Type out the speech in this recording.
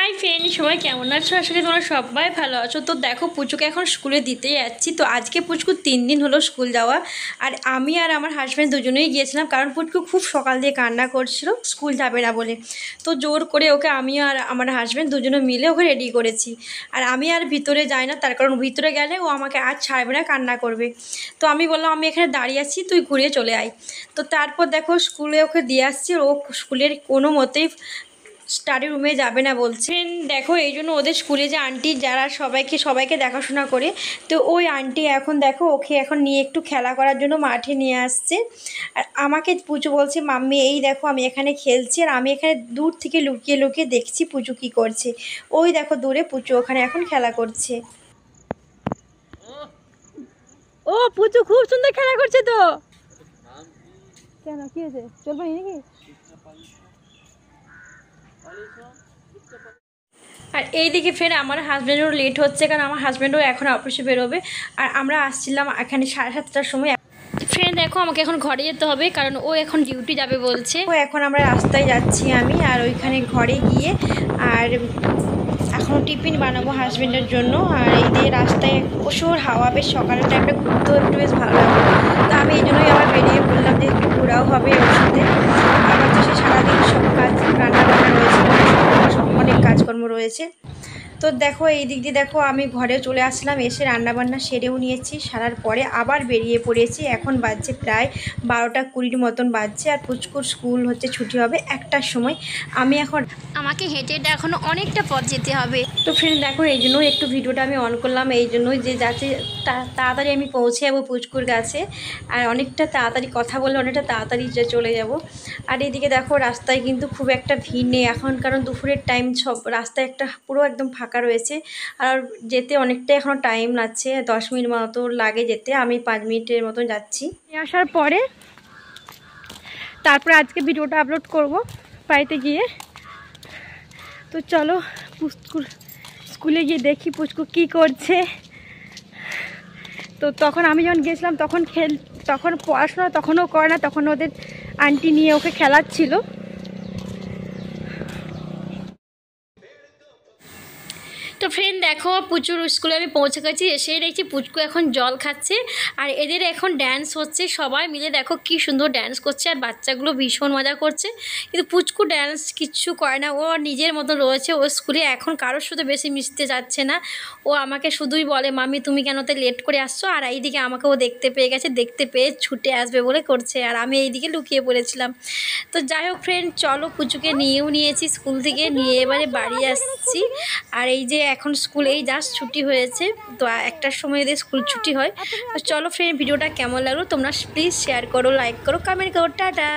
Hi friend, সবাই কেমন আছো? আসলে তোমরা সবাই ভালো আছো। তো দেখো, পুচুকে এখন স্কুলে দিতে যাচ্ছি। তো আজকে পুচকু 3 দিন হলো স্কুল যাওয়া, আর আমি আর আমার হাজব্যান্ড দুজনেই গিয়েছিলাম, কারণ পুচকু খুব সকাল দিয়ে কান্না করছিল স্কুল যাবে না বলে। তো জোর করে ওকে আমি আর আমার হাজব্যান্ড দুজনে মিলে ওকে রেডি করেছি। আর আমি আর ভিতরে যাই না, তার কারণ ভিতরে গেলে ও আমাকে আর ছাড়বে না, কান্না করবে। তো আমি বললাম আমি এখানে দাঁড়িয়ে আছি, তুই ঘুরে চলে আয়। তো তারপর দেখো স্কুলে ওকে দিয়ে আসছি, ও স্কুলের কোনো মতেই স্টাডি রুমে যাবে না বলছেন। দেখো এই জন্য ওদের স্কুলে যে আন্টি যারা সবাইকে দেখাশোনা করে, তো ওই আন্টি এখন দেখো ওকে এখন নিয়ে একটু খেলা করার জন্য মাঠে নিয়ে আসছে। আর আমাকে পুচু বলছে, মাম্মি এই দেখো আমি এখানে খেলছি, আর আমি এখানে দূর থেকে লুকিয়ে লুকিয়ে দেখছি পুচু কী করছে। ওই দেখো দূরে পুচু ওখানে এখন খেলা করছে। ও পুচু খুব সুন্দর খেলা করছে। তো কেন কি হয়েছে, চলবে নাকি? আর এইদিকে ফের আমার হাজব্যান্ডেরও লেট হচ্ছে, কারণ আমার হাজব্যান্ডও এখন অফিসে বেরোবে। আর আমরা আসছিলাম এখানে 7:30টার সময়। ফ্রেন্ড দেখো, আমাকে এখন ঘরে যেতে হবে, কারণ ও এখন ডিউটি যাবে বলছে। তো এখন আমরা রাস্তায় যাচ্ছি আমি আর ওইখানে ঘরে গিয়ে, আর এখনও টিফিন বানাবো হাজব্যান্ডের জন্য। আর এই দিয়ে রাস্তায় প্রচুর হাওয়া, বেশ সকালের টাইমটা ঘুরতেও একটু বেশ ভালো লাগে। তো আমি এই জন্যই আবার বেরিয়ে পড়লাম যে একটু ঘোরাও হবে ওর সাথে। আবার তো সে সারাদিন সব কাজ রান্নাবান্না রয়েছে, অনেক কাজকর্ম রয়েছে। তো দেখো এই দিক দিয়ে দেখো আমি ঘরে চলে আসলাম, এসে রান্নাবান্না সেরেও নিয়েছি। সারার পরে আবার বেরিয়ে পড়েছি। এখন বাজছে প্রায় 12টা 20 মতন বাজছে, আর পুচকুর স্কুল হচ্ছে ছুটি হবে 1টার সময়। আমাকে হেঁটে হেঁটে এখনও অনেকটা পথ যেতে হবে। তো ফ্রেন্ড দেখো এই জন্যই একটু ভিডিওটা আমি অন করলাম, এই জন্যই যে যাতে তাড়াতাড়ি আমি পৌঁছে যাবো পুচকুর কাছে, আর অনেকটা তাড়াতাড়ি কথা বলে অনেকটা তাড়াতাড়ি চলে যাব। আর এদিকে দেখো রাস্তায় কিন্তু খুব একটা ভিড় নেই এখন, কারণ দুপুরের টাইম, সব রাস্তায় একটা পুরো একদম ফাঁকা রয়েছে। আর যেতে অনেকটা এখনও টাইম লাগছে, 10 মিনিট মতো লাগে যেতে। আমি 5 মিনিটের মতো যাচ্ছি। আসার পরে তারপরে আজকে ভিডিওটা আপলোড করব বাড়িতে গিয়ে। তো চলো স্কুলে গিয়ে দেখি পুচকু কী করছে। তো তখন আমি যখন গেছিলাম তখন পড়াশোনা তখনও করে না, তখন ওদের আন্টি নিয়ে ওকে খেলাচ্ছিল। তো ফ্রেন্ড দেখো পুচুর স্কুলে আমি পৌঁছে গেছি, এসেই দেখছি পুচকু এখন জল খাচ্ছে। আর এদের এখন ড্যান্স হচ্ছে, সবাই মিলে দেখো কি সুন্দর ড্যান্স করছে, আর বাচ্চাগুলো ভীষণ মজা করছে। কিন্তু পুচকু ড্যান্স কিচ্ছু করে না, ও নিজের মতো রয়েছে। ও স্কুলে এখন কারোর সাথে বেশি মিশতে যাচ্ছে না। ও আমাকে শুধুই বলে, মাম্মি তুমি কেনতে লেট করে আসছো। আর এইদিকে আমাকে ও দেখতে পেয়ে গেছে, দেখতে পেয়ে ছুটে আসবে বলে করছে, আর আমি এইদিকে লুকিয়ে পড়েছিলাম। তো যাই হোক ফ্রেন্ড, চলো পুচুকে নিয়েও নিয়েছি স্কুল থেকে, নিয়ে এবারে বাড়ি আসছি। আর এই যে এখন স্কুল এই জাস্ট ছুটি হয়েছে, তো 1টার সময় এদের স্কুল ছুটি হয়। তো চলো ফ্রেন্ড, ভিডিওটা কেমন লাগলো তোমরা প্লিজ শেয়ার করো, লাইক করো, কমেন্ট করো। টাটা।